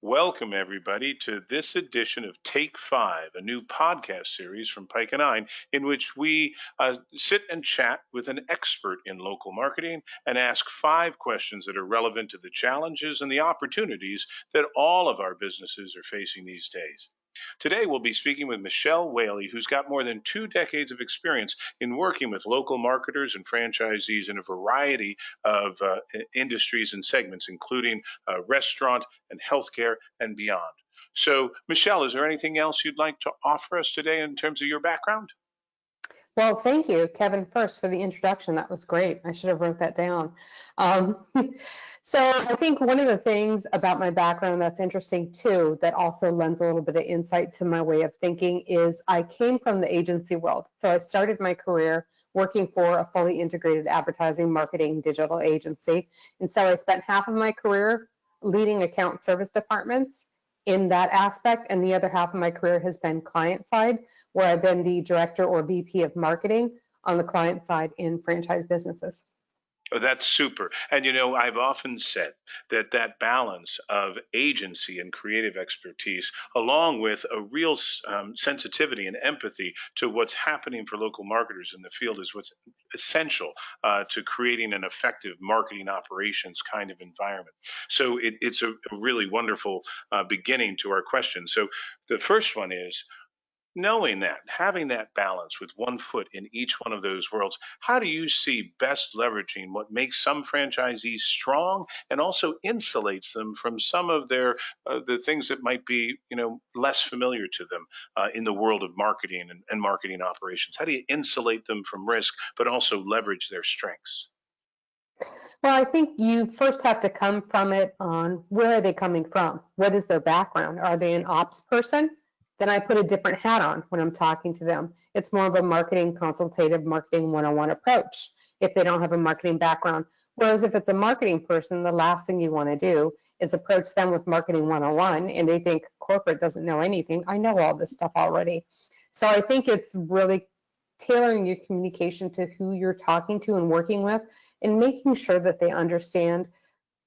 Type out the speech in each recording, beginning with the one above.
Welcome, everybody, to this edition of Take Five, a new podcast series from Pike and Nine, in which we sit and chat with an expert in local marketing and ask five questions that are relevant to the challenges and the opportunities that all of our businesses are facing these days. Today, we'll be speaking with Michele Whaley, who's got more than 2 decades of experience in working with local marketers and franchisees in a variety of industries and segments, including restaurant and healthcare and beyond. So, Michele, is there anything else you'd like to offer us today in terms of your background? Well, thank you, Kevin, first for the introduction. That was great. I should have wrote that down. Um, so I think one of the things about my background that's interesting too, that also lends a little bit of insight to my way of thinking is I came from the agency world. So I started my career working for a fully integrated advertising, marketing, digital agency. And so I spent half of my career leading account service departments in that aspect, and the other half of my career has been client side, where I've been the director or VP of marketing on the client side in franchise businesses. Oh, that's super. And I've often said that that balance of agency and creative expertise, along with a real sensitivity and empathy to what's happening for local marketers in the field, is what's essential to creating an effective marketing operations kind of environment. So it's a really wonderful beginning to our question. So the first one is, knowing that, having that balance with one foot in each one of those worlds, how do you see best leveraging what makes some franchisees strong and also insulates them from some of the things that might be less familiar to them in the world of marketing and marketing operations? How do you insulate them from risk but also leverage their strengths? Well, I think you first have to come from it on where are they coming from? What is their background? Are they an ops person? Then I put a different hat on when I'm talking to them. It's more of a marketing consultative, marketing 101 approach if they don't have a marketing background. Whereas if it's a marketing person, the last thing you want to do is approach them with marketing 101 and they think corporate doesn't know anything. I know all this stuff already. So I think it's really tailoring your communication to who you're talking to and working with and making sure that they understand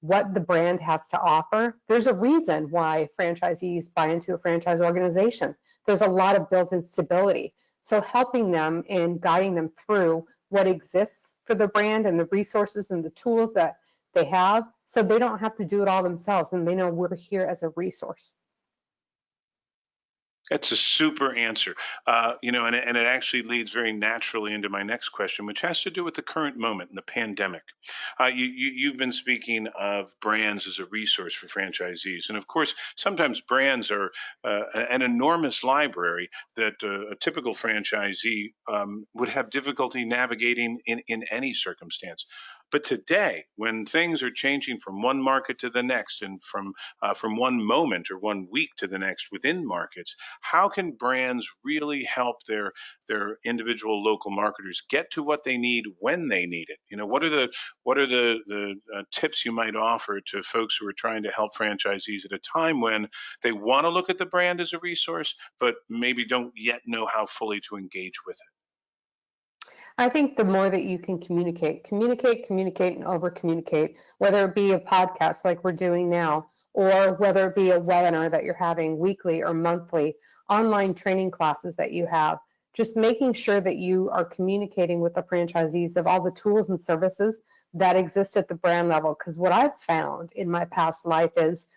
what the brand has to offer. There's a reason why franchisees buy into a franchise organization. There's a lot of built-in stability. So helping them and guiding them through what exists for the brand and the resources and the tools that they have so they don't have to do it all themselves and they know we're here as a resource. That's a super answer. And it actually leads very naturally into my next question, which has to do with the current moment in the pandemic. You've been speaking of brands as a resource for franchisees. And of course, sometimes brands are an enormous library that a typical franchisee would have difficulty navigating in any circumstance. But today, when things are changing from one market to the next and from one moment or one week to the next within markets, how can brands really help their individual local marketers get to what they need when they need it? What are the tips you might offer to folks who are trying to help franchisees at a time when they want to look at the brand as a resource, but maybe don't yet know how fully to engage with it? I think the more that you can communicate, and over communicate, whether it be a podcast like we're doing now, or whether it be a webinar that you're having weekly or monthly, online training classes that you have, just making sure that you are communicating with the franchisees of all the tools and services that exist at the brand level. Because what I've found in my past life is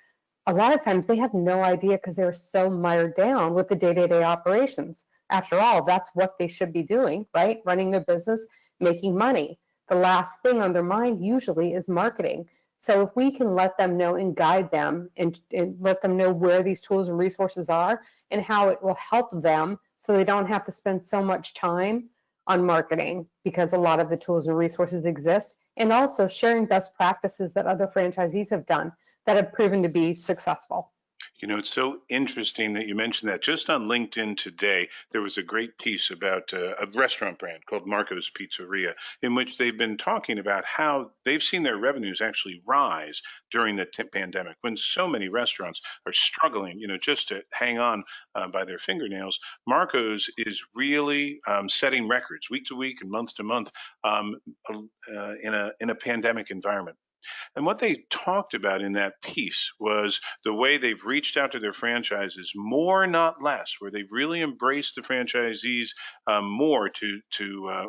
a lot of times they have no idea because they're so mired down with the day-to-day operations. After all, that's what they should be doing, right? Running their business, making money. The last thing on their mind usually is marketing. So if we can let them know and guide them and let them know where these tools and resources are and how it will help them so they don't have to spend so much time on marketing because a lot of the tools and resources exist, and also sharing best practices that other franchisees have done that have proven to be successful. It's so interesting that you mentioned that. Just on LinkedIn today, there was a great piece about a restaurant brand called Marco's Pizzeria, in which they've been talking about how they've seen their revenues actually rise during the pandemic when so many restaurants are struggling, just to hang on by their fingernails. Marco's is really setting records week to week and month to month um, in a pandemic environment. And what they talked about in that piece was the way they've reached out to their franchises more, not less, where they've really embraced the franchisees more to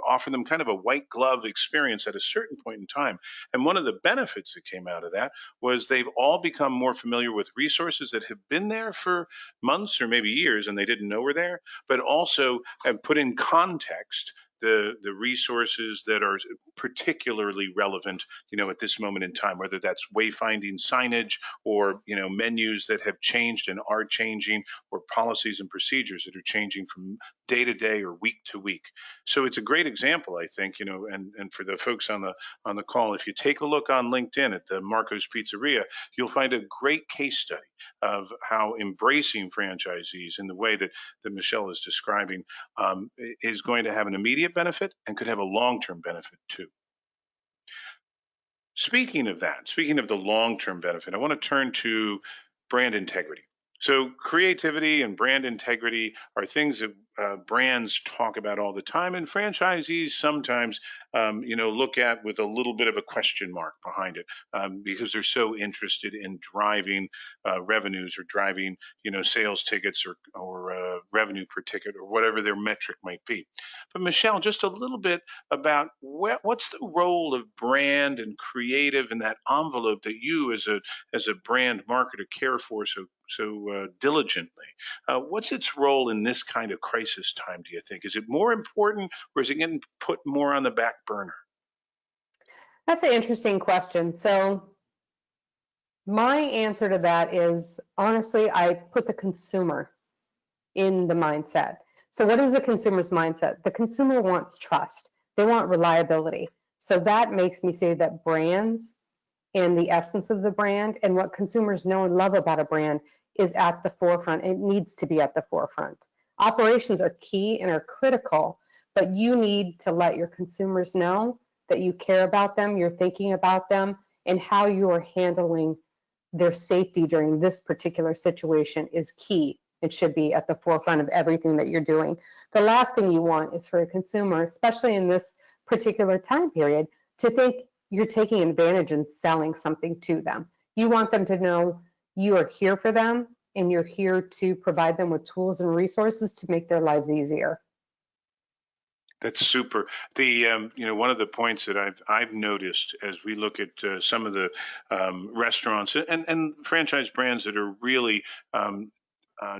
offer them kind of a white glove experience at a certain point in time. And one of the benefits that came out of that was they've all become more familiar with resources that have been there for months or maybe years and they didn't know were there, but also have put in context the resources that are particularly relevant, at this moment in time, whether that's wayfinding signage or, menus that have changed and are changing, or policies and procedures that are changing from day to day or week to week. So it's a great example, I think, and for the folks on the call, if you take a look on LinkedIn at the Marco's Pizzeria, you'll find a great case study of how embracing franchisees in the way that Michelle is describing is going to have an immediate benefit and could have a long-term benefit too. Speaking of that, speaking of the long-term benefit, I want to turn to brand integrity. So creativity and brand integrity are things that brands talk about all the time, and franchisees sometimes, look at with a little bit of a question mark behind it, because they're so interested in driving revenues or driving, sales tickets or revenue per ticket or whatever their metric might be. But Michelle, just a little bit about what's the role of brand and creative in that envelope that you as a brand marketer care for so diligently. What's its role in this kind of crisis time? Do you think is it more important, or is it getting put more on the back burner? That's an interesting question. So my answer to that is honestly, I put the consumer in the mindset. So what is the consumer's mindset? The consumer wants trust. They want reliability. So that makes me say that brands and the essence of the brand and what consumers know and love about a brand is at the forefront. It needs to be at the forefront. Operations are key and are critical, but you need to let your consumers know that you care about them, you're thinking about them, and how you are handling their safety during this particular situation is key. It should be at the forefront of everything that you're doing. The last thing you want is for a consumer, especially in this particular time period, to think you're taking advantage and selling something to them. You want them to know you are here for them and you're here to provide them with tools and resources to make their lives easier. That's super. The one of the points that I've noticed as we look at some of the restaurants and franchise brands that are really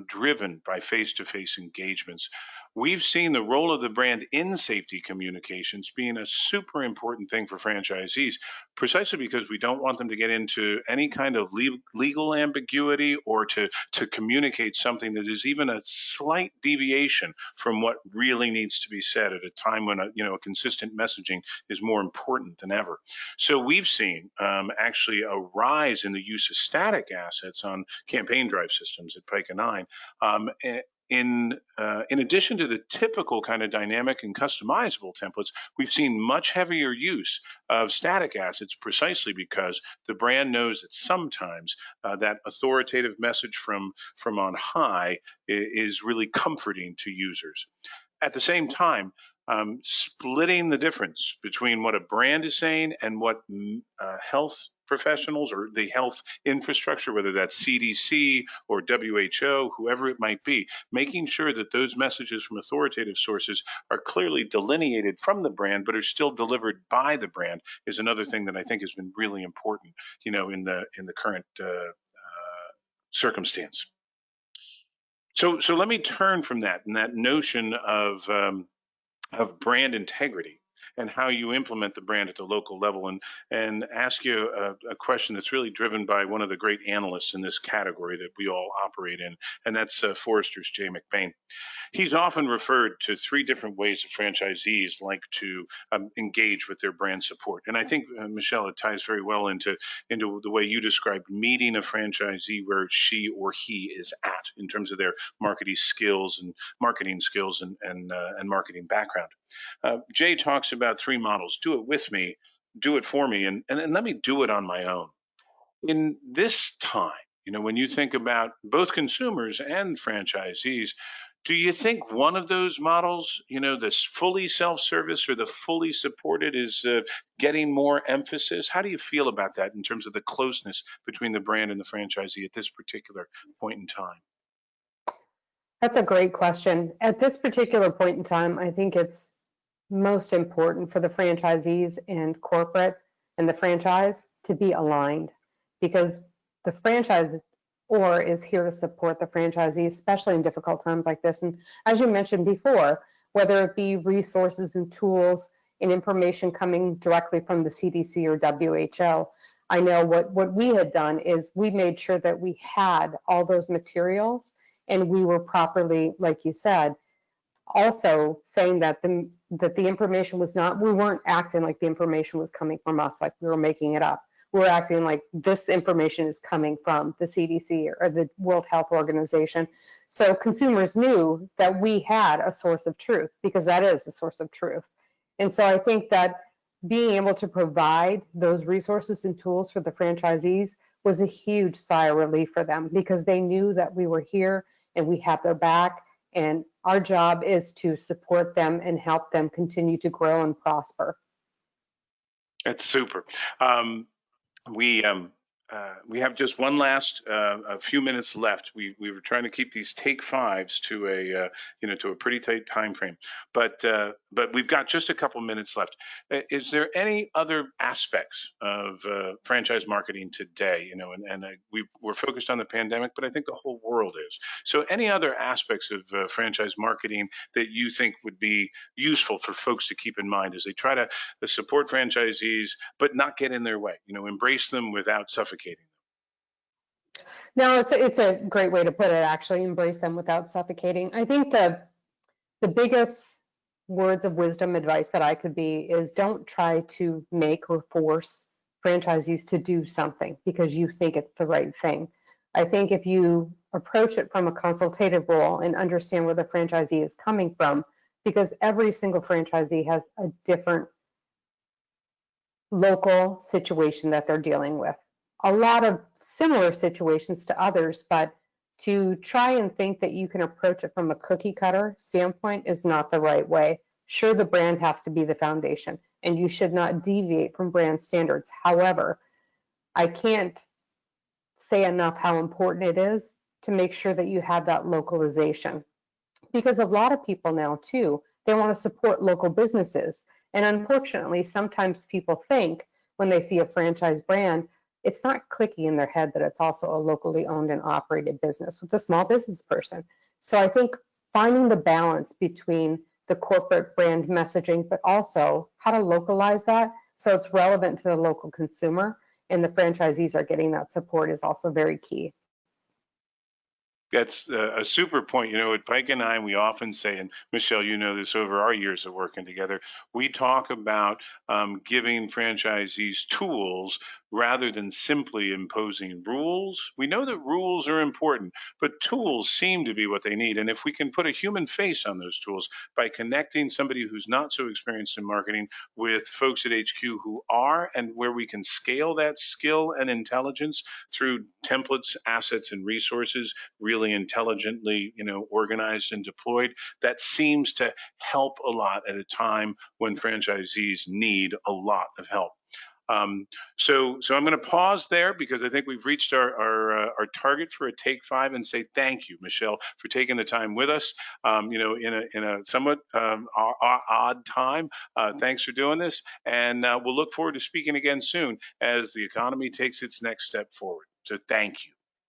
driven by face-to-face engagements, we've seen the role of the brand in safety communications being a super important thing for franchisees, precisely because we don't want them to get into any kind of legal ambiguity or to communicate something that is even a slight deviation from what really needs to be said at a time when a consistent messaging is more important than ever. So we've seen actually a rise in the use of static assets on campaign drive systems at Pike and Nine. Um, in addition to the typical kind of dynamic and customizable templates, we've seen much heavier use of static assets precisely because the brand knows that sometimes that authoritative message from on high is really comforting to users. At the same time, splitting the difference between what a brand is saying and what health professionals or the health infrastructure, whether that's CDC or WHO, whoever it might be, making sure that those messages from authoritative sources are clearly delineated from the brand, but are still delivered by the brand, is another thing that I think has been really important, in the current circumstance. So let me turn from that and that notion of brand integrity and how you implement the brand at the local level, and ask you a question that's really driven by one of the great analysts in this category that we all operate in, and that's Forrester's Jay McBain. He's often referred to three different ways that franchisees like to engage with their brand support. And I think, Michelle, it ties very well into the way you described meeting a franchisee where she or he is at in terms of their marketing skills and marketing background. Jay talks about three models: do it with me, do it for me, and let me do it on my own. In this time, when you think about both consumers and franchisees, Do you think one of those models, this fully self-service or the fully supported, is getting more emphasis? How do you feel about that in terms of the closeness between the brand and the franchisee at this particular point in time? That's a great question. At this particular point in time, I think it's most important for the franchisees and corporate and the franchise to be aligned, because the franchise or is here to support the franchisee, especially in difficult times like this. And as you mentioned before, whether it be resources and tools and information coming directly from the CDC or WHO, I know what we had done is we made sure that we had all those materials and we were properly, like you said, also saying that the information was not, we weren't acting like the information was coming from us, like we were making it up. We're acting like this information is coming from the CDC or the World Health Organization. So consumers knew that we had a source of truth, because that is the source of truth. And so I think that being able to provide those resources and tools for the franchisees was a huge sigh of relief for them, because they knew that we were here and we have their back, and our job is to support them and help them continue to grow and prosper. That's super. Um, we we have just one last a few minutes left. We were trying to keep these take fives to a to a pretty tight time frame, but we've got just a couple minutes left. Is there any other aspects of franchise marketing today? We're focused on the pandemic, but I think the whole world is. So any other aspects of franchise marketing that you think would be useful for folks to keep in mind as they try to support franchisees, but not get in their way? Embrace them without suffocating them. No, it's a great way to put it, actually, embrace them without suffocating. I think the biggest words of wisdom advice that I could be is don't try to make or force franchisees to do something because you think it's the right thing. I think if you approach it from a consultative role and understand where the franchisee is coming from, because every single franchisee has a different local situation that they're dealing with. A lot of similar situations to others, but to try and think that you can approach it from a cookie cutter standpoint is not the right way. Sure, the brand has to be the foundation, and you should not deviate from brand standards. However, I can't say enough how important it is to make sure that you have that localization, because a lot of people now too, they want to support local businesses. And unfortunately, sometimes people think when they see a franchise brand, it's not clicking in their head that it's also a locally owned and operated business with a small business person. So I think finding the balance between the corporate brand messaging, but also how to localize that so it's relevant to the local consumer and the franchisees are getting that support is also very key. That's a super point. At Pike and I, we often say, and Michelle, you know this over our years of working together, we talk about giving franchisees tools rather than simply imposing rules. We know that rules are important, but tools seem to be what they need. And if we can put a human face on those tools by connecting somebody who's not so experienced in marketing with folks at HQ who are, and where we can scale that skill and intelligence through templates, assets, and resources, really intelligently, organized and deployed, that seems to help a lot at a time when franchisees need a lot of help. So I'm going to pause there because I think we've reached our target for a take five, and say thank you, Michelle, for taking the time with us. In a somewhat odd time. Thanks for doing this, and we'll look forward to speaking again soon as the economy takes its next step forward. So thank you.